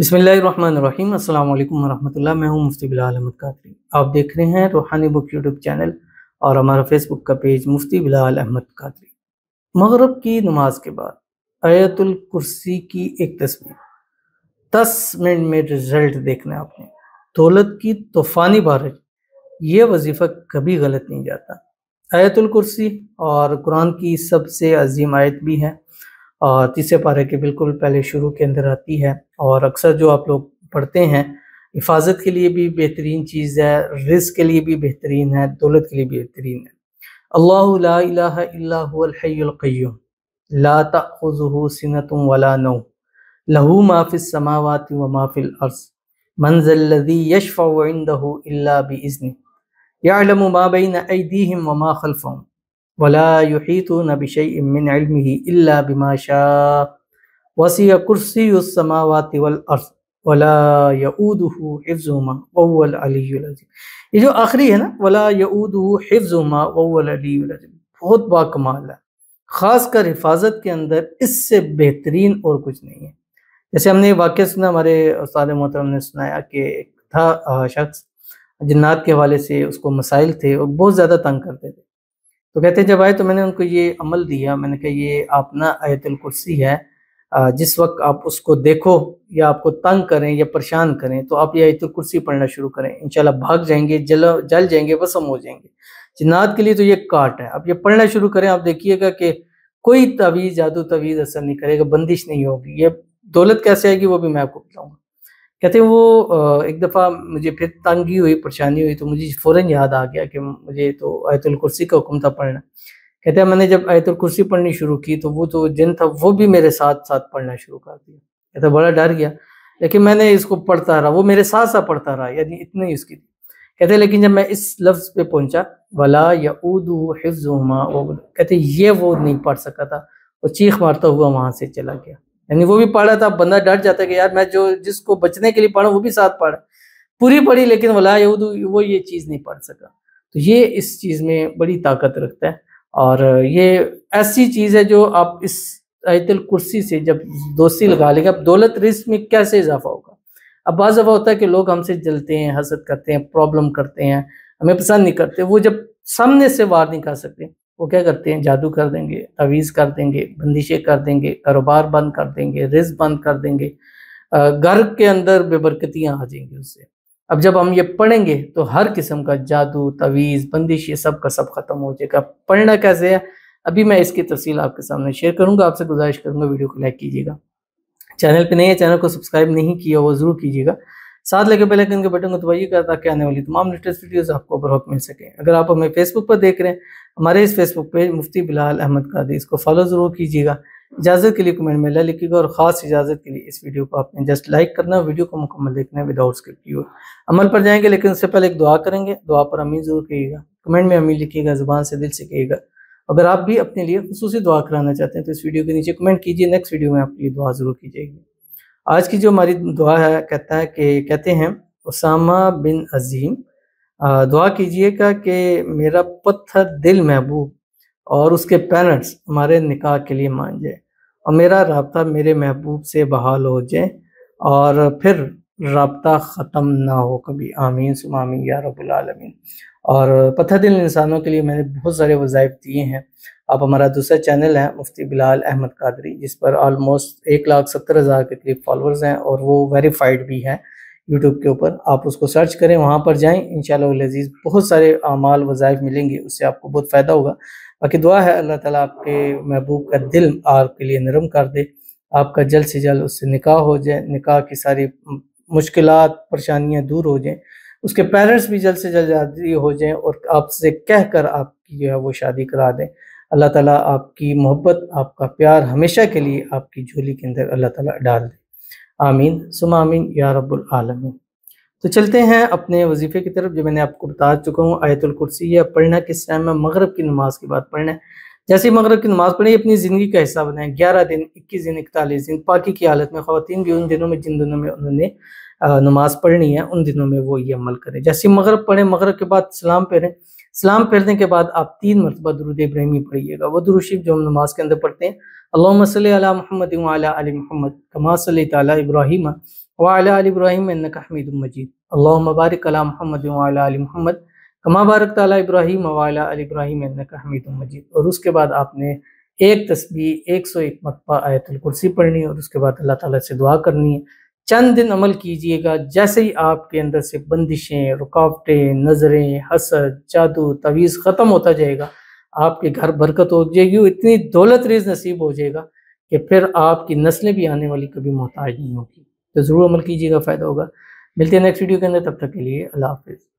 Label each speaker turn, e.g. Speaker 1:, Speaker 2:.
Speaker 1: बिस्मिल्लाहिर्रहमानिर्रहीम। अस्सलाम वालेकुम वरहमतुल्लाह। मैं हूं मुफ्ती बिलाल अहमद कादरी। आप देख रहे हैं रूहानी बुक यूट्यूब चैनल और हमारा फेसबुक का पेज मुफ्ती बिलाल अहमद कादरी। मगरिब की नमाज के बाद आयतुल कुर्सी की एक तस्वीर 10 मिनट में रिजल्ट देखना है आपने। दौलत की तूफानी बारिश, ये वजीफ़ा कभी गलत नहीं जाता। आयतुल कुर्सी और कुरान की सबसे अजीम आयत भी है और तीसरे पारे के बिल्कुल पहले शुरू के अंदर आती है और अक्सर जो आप लोग पढ़ते हैं, हिफाजत के लिए भी बेहतरीन चीज़ है, रिज़्क़ के लिए भी बेहतरीन है, दौलत के लिए भी बेहतरीन है। अल्लाहु ला इलाहा इल्ला हुवल हय्युल क़य्यूम ला तअख़ुज़ुहु सिनतुन वला नौम लहू मा फ़िस समावाति व मा फ़िल अर्ज़ मन ज़ल्लज़ी यशफ़अु इंदहु इल्ला बिइज़्निहि यअलमु मा बैना अयदीहिम व मा ख़ल्फ़हुम वला युहीतूना बिशैइन मिन इल्मिही इल्ला बिमा शाअ वसिअ कुर्सियुस समावाति वल अर्ज़ वला यऊदुहु हिफ्ज़ुहुमा वहुवल अलिय्युल अज़ीम। ये जो आखिरी है ना, वला यऊदुहु हिफ्ज़ुहुमा वहुवल अलिय्युल अज़ीम, बहुत बाकमाल है। ख़ासकर हिफाजत के अंदर इससे बेहतरीन और कुछ नहीं है। जैसे हमने वाक़या सुना, हमारे उस्ताद मोहतरम ने सुनाया कि एक था शख्स, जिन्नात के हवाले से उसको मसाइल थे और बहुत ज़्यादा तंग करते थे। तो कहते जब आए तो मैंने उनको ये अमल दिया, मैंने कहा ये आप ना आयतुल कुर्सी है, जिस वक्त आप उसको देखो या आपको तंग करें या परेशान करें तो आप ये आयतुल कुर्सी पढ़ना शुरू करें, इंशाल्लाह भाग जाएंगे, जल जाएंगे, वसम हो जाएंगे। जिन्नात के लिए तो ये काट है। आप ये पढ़ना शुरू करें, आप देखिएगा कि कोई तवीज़, जादू तवीज़ असर नहीं करेगा, बंदिश नहीं होगी। ये दौलत कैसे आएगी वो भी मैं आपको बताऊँगा। कहते हैं वो एक दफ़ा मुझे फिर तंगी हुई, परेशानी हुई तो मुझे फ़ौरन याद आ गया कि मुझे तो आयतुल कुर्सी का हुक्म था पढ़ना। कहते हैं मैंने जब आयतुल कुर्सी पढ़नी शुरू की तो वो जो जिन था वो भी मेरे साथ-साथ पढ़ना शुरू कर दिया। कहता बड़ा डर गया, लेकिन मैंने इसको पढ़ता रहा, वो मेरे साथ-साथ पढ़ता रहा, यानी इतनी ही उसकी थी। कहते हैं लेकिन जब मैं इस लफ्ज़ पे पहुँचा, वला यऊदुहु हिफ्ज़ुहुमा, वो कहते ये वो नहीं पढ़ सका था, वो चीख मारता हुआ वहाँ से चला गया। यानी वो भी पढ़ा था, बंदा डर जाता है कि यार मैं जो जिसको बचने के लिए पढ़ा वो भी साथ पढ़ा, पूरी पढ़ी लेकिन वला यऊदु वो ये चीज़ नहीं पढ़ सका। तो ये इस चीज़ में बड़ी ताकत रखता है और ये ऐसी चीज़ है जो आप इस आयतुल कुर्सी से जब दोस्ती लगा लेंगे, अब दौलत रिज़्क़ में कैसे इजाफा होगा। अब बाज़ दफ़ा होता है कि लोग हमसे जलते हैं, हसद करते हैं, प्रॉब्लम करते हैं, हमें पसंद नहीं करते, वो जब सामने से वार नहीं कर सकते वो क्या करते हैं, जादू कर देंगे, तवीज़ कर देंगे, बंदिशें कर देंगे, कारोबार बंद कर देंगे, रिज़्क़ बंद कर देंगे, घर के अंदर बेबरकतियाँ आ जाएंगी उससे। अब जब हम ये पढ़ेंगे तो हर किस्म का जादू, तवीज़, बंदिश ये सब का सब ख़त्म हो जाएगा। पढ़ना कैसे है अभी मैं इसकी तफ़सील आपके सामने शेयर करूँगा। आपसे गुज़ारिश करूँगा वीडियो को लाइक कीजिएगा, चैनल पे नए हैं चैनल को सब्सक्राइब नहीं किया वो ज़रूर कीजिएगा, साथ लगे बेल आइकन के बटन को दबाइएगा ताकि आने वाली तमाम लेटेस्ट वीडियोस आपको बरवक्त मिल सके। अगर आप हमें फेसबुक पर देख रहे हैं, हमारे इस फेसबुक पेज मुफ्ती बिलाल अहमद कादरी, इसको फॉलो ज़रूर कीजिएगा। इजाज़त के लिए कमेंट में ला लिखिएगा और ख़ास इजाज़त के लिए इस वीडियो को आपने जस्ट लाइक करना, वीडियो को मुकम्मल देखना है विदाउट स्किप किए। अमल पर जाएंगे लेकिन उससे पहले एक दुआ करेंगे, दुआ पर आमीन ज़रूर कहिएगा, कमेंट में आमीन लिखिएगा, ज़ुबान से दिल से कहिएगा। अगर आप भी अपने लिए खुसूसी दुआ कराना चाहते हैं तो इस वीडियो के नीचे कमेंट कीजिए, नेक्स्ट वीडियो में आपके लिए दुआ ज़रूर की जाएगी। आज की जो हमारी दुआ है कहते हैं उसामा बिन अजीम, दुआ कीजिएगा कि मेरा पत्थर दिल महबूब और उसके पेरेंट्स हमारे निकाह के लिए मान जाए और मेरा राब्ता मेरे महबूब से बहाल हो जाए और फिर राब्ता ख़त्म ना हो कभी। आमीन सुम्मा आमीन या रब्बुल आलमीन। और पत्थर दिल इंसानों के लिए मैंने बहुत सारे वज़ाइफ दिए हैं। आप हमारा दूसरा चैनल है मुफ्ती बिलाल अहमद कादरी, जिस पर ऑलमोस्ट 1,70,000 के करीब फॉलोअर्स हैं और वो वेरीफाइड भी है यूट्यूब के ऊपर। आप उसको सर्च करें, वहाँ पर जाएं, इंशाअल्लाह अज़ीज़ बहुत सारे अमाल वज़ाइफ मिलेंगे, उससे आपको बहुत फ़ायदा होगा। बाकी दुआ है अल्लाह ताला आपके महबूब का दिल आपके लिए नरम कर दे, आपका जल्द से जल्द उससे निकाह हो जाए, निकाह की सारी मुश्किलात परेशानियाँ दूर हो जाएँ, उसके पेरेंट्स भी जल्द से जल्द राज़ी हो जाएँ और आपसे कह कर आपकी जो है वो शादी करा दें। अल्लाह ताला आपकी मोहब्बत, आपका प्यार हमेशा के लिए आपकी झोली के अंदर अल्लाह ताला डाल दे। आमीन सुम्मा आमीन या रब्बुल आलमीन। तो चलते हैं अपने वजीफ़े की तरफ, जो मैंने आपको बता चुका हूँ। आयतुल कुर्सी यह पढ़ना किस टाइम में, मगरिब की नमाज के बाद पढ़ना है। जैसे ही मगरिब की नमाज पढ़ें अपनी ज़िंदगी का हिस्सा बनाएं। 11 दिन, 21 दिन, 41 दिन पाकी की हालत में, ख़वातीन भी उन दिनों में जिन दिनों में उन्होंने नमाज पढ़नी है उन दिनों में वो ये अमल करें। जैसे मगरिब पढ़ें, मगरिब के बाद सलाम फेरें, सलाम फेरने के बाद आप 3 मरतबा दुरूद इब्राहिमी पढ़िएगा। वो दुरूद शरीफ जो हम नमाज के अंदर पढ़ते हैं, अल्लाहुम्मा सल्ली अला मुहम्मद व अला आलि मुहम्मद कमा सल्लैता अला इब्राहीम وعلی آل ابراہیم انک حمید مجید اللہم بارک علی محمد وعلی آل محمد کما بارکت علی ابراہیم وعلی آل ابراہیم انک حمید مجید۔ اور اس کے بعد آپ نے ایک تسبیح 101 مرتبہ آیت الکرسی پڑھنی ہے، اور اس کے بعد اللہ تعالیٰ سے دعا کرنی ہے۔ چند دن عمل کیجئے گا، جیسے ہی آپ کے اندر سے بندشیں، رکاوٹیں، نظریں، حسد، جادو، تعویذ ختم ہوتا جائے گا، آپ کے گھر برکت ہو جائے گی، اتنی دولت ریز نصیب ہو جائے گا کہ پھر آپ کی نسلیں بھی آنے والی کبھی محتاج نہیں ہوگی۔ تو ضرور عمل کیجیے گا، فائدہ ہوگا۔ ملتے ہیں نیکسٹ ویڈیو کے اندر، تب تک کے لیے اللہ حافظ۔